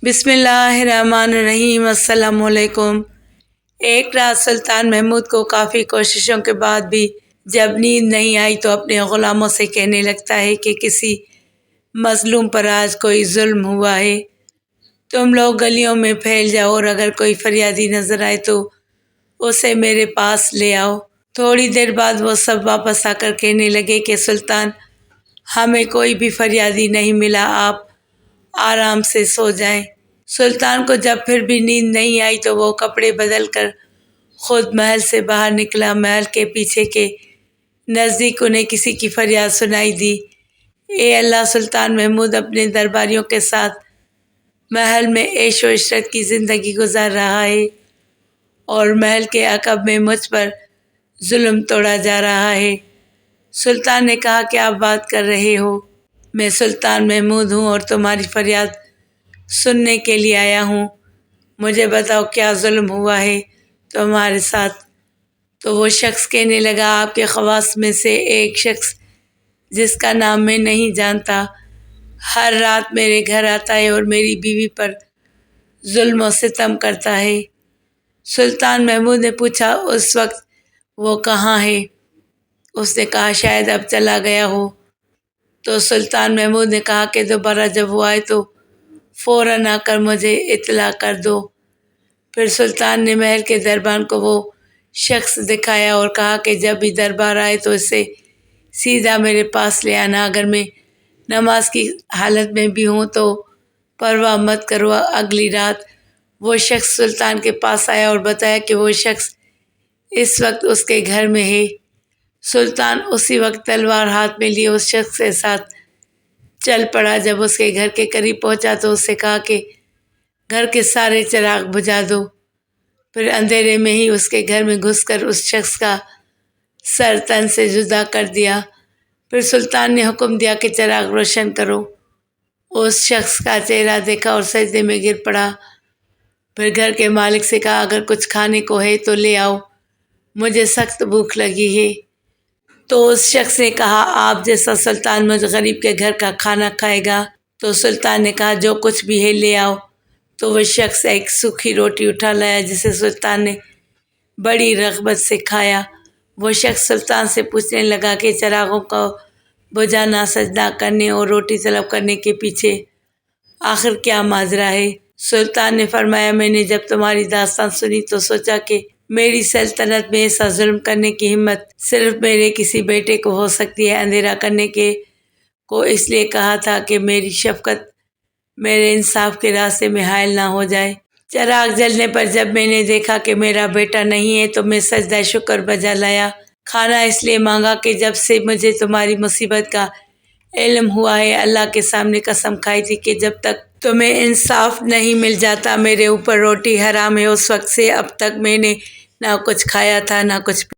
بسم اللہ الرحمن الرحیم۔ السلام علیکم۔ ایک رات سلطان محمود کو کافی کوششوں کے بعد بھی جب نیند نہیں آئی تو اپنے غلاموں سے کہنے لگتا ہے کہ کسی مظلوم پر آج کوئی ظلم ہوا ہے، تم لوگ گلیوں میں پھیل جاؤ اور اگر کوئی فریادی نظر آئے تو اسے میرے پاس لے آؤ۔ تھوڑی دیر بعد وہ سب واپس آ کر کہنے لگے کہ سلطان، ہمیں کوئی بھی فریادی نہیں ملا، آپ آرام سے سو جائیں۔ سلطان کو جب پھر بھی نیند نہیں آئی تو وہ کپڑے بدل کر خود محل سے باہر نکلا۔ محل کے پیچھے کے نزدیک انہیں کسی کی فریاد سنائی دی، اے اللہ، سلطان محمود اپنے درباریوں کے ساتھ محل میں عیش و عشرت کی زندگی گزار رہا ہے اور محل کے عقب میں مجھ پر ظلم توڑا جا رہا ہے۔ سلطان نے کہا، کیا آپ بات کر رہے ہو؟ میں سلطان محمود ہوں اور تمہاری فریاد سننے کے لیے آیا ہوں۔ مجھے بتاؤ کیا ظلم ہوا ہے تمہارے ساتھ؟ تو وہ شخص کہنے لگا، آپ کے خواص میں سے ایک شخص جس کا نام میں نہیں جانتا ہر رات میرے گھر آتا ہے اور میری بیوی پر ظلم و ستم کرتا ہے۔ سلطان محمود نے پوچھا، اس وقت وہ کہاں ہے؟ اس نے کہا، شاید اب چلا گیا ہو۔ تو سلطان محمود نے کہا کہ دوبارہ جب وہ آئے تو فوراً آ کر مجھے اطلاع کر دو۔ پھر سلطان نے محل کے دربان کو وہ شخص دکھایا اور کہا کہ جب بھی دربار آئے تو اسے سیدھا میرے پاس لے آنا، اگر میں نماز کی حالت میں بھی ہوں تو پرواہ مت کرو۔ اگلی رات وہ شخص سلطان کے پاس آیا اور بتایا کہ وہ شخص اس وقت اس کے گھر میں ہے۔ سلطان اسی وقت تلوار ہاتھ میں لیے اس شخص کے ساتھ چل پڑا۔ جب اس کے گھر کے قریب پہنچا تو اس سے کہا کہ گھر کے سارے چراغ بجھا دو۔ پھر اندھیرے میں ہی اس کے گھر میں گھس کر اس شخص کا سر تن سے جدا کر دیا۔ پھر سلطان نے حکم دیا کہ چراغ روشن کرو۔ اس شخص کا چہرہ دیکھا اور سجدے میں گر پڑا۔ پھر گھر کے مالک سے کہا، اگر کچھ کھانے کو ہے تو لے آؤ، مجھے سخت بھوک لگی ہے۔ تو اس شخص نے کہا، آپ جیسا سلطان مجھ غریب کے گھر کا کھانا کھائے گا؟ تو سلطان نے کہا، جو کچھ بھی ہے لے آؤ۔ تو وہ شخص ایک سوکھی روٹی اٹھا لایا جسے سلطان نے بڑی رغبت سے کھایا۔ وہ شخص سلطان سے پوچھنے لگا کہ چراغوں کو بجھانا، سجدہ کرنے اور روٹی طلب کرنے کے پیچھے آخر کیا ماجرا ہے؟ سلطان نے فرمایا، میں نے جب تمہاری داستان سنی تو سوچا کہ میری سلطنت میں ایسا ظلم کرنے کی ہمت صرف میرے کسی بیٹے کو ہو سکتی ہے۔ اندھیرا کرنے کو اس لیے کہا تھا کہ میری شفقت میرے انصاف کے راستے میں حائل نہ ہو جائے۔ چراغ جلنے پر جب میں نے دیکھا کہ میرا بیٹا نہیں ہے تو میں سجدہ شکر بجا لایا۔ کھانا اس لیے مانگا کہ جب سے مجھے تمہاری مصیبت کا علم ہوا ہے، اللہ کے سامنے قسم کھائی تھی کہ جب تک تمہیں انصاف نہیں مل جاتا میرے اوپر روٹی حرام ہے۔ اس وقت سے اب تک میں نے نہ کچھ کھایا تھا نہ کچھ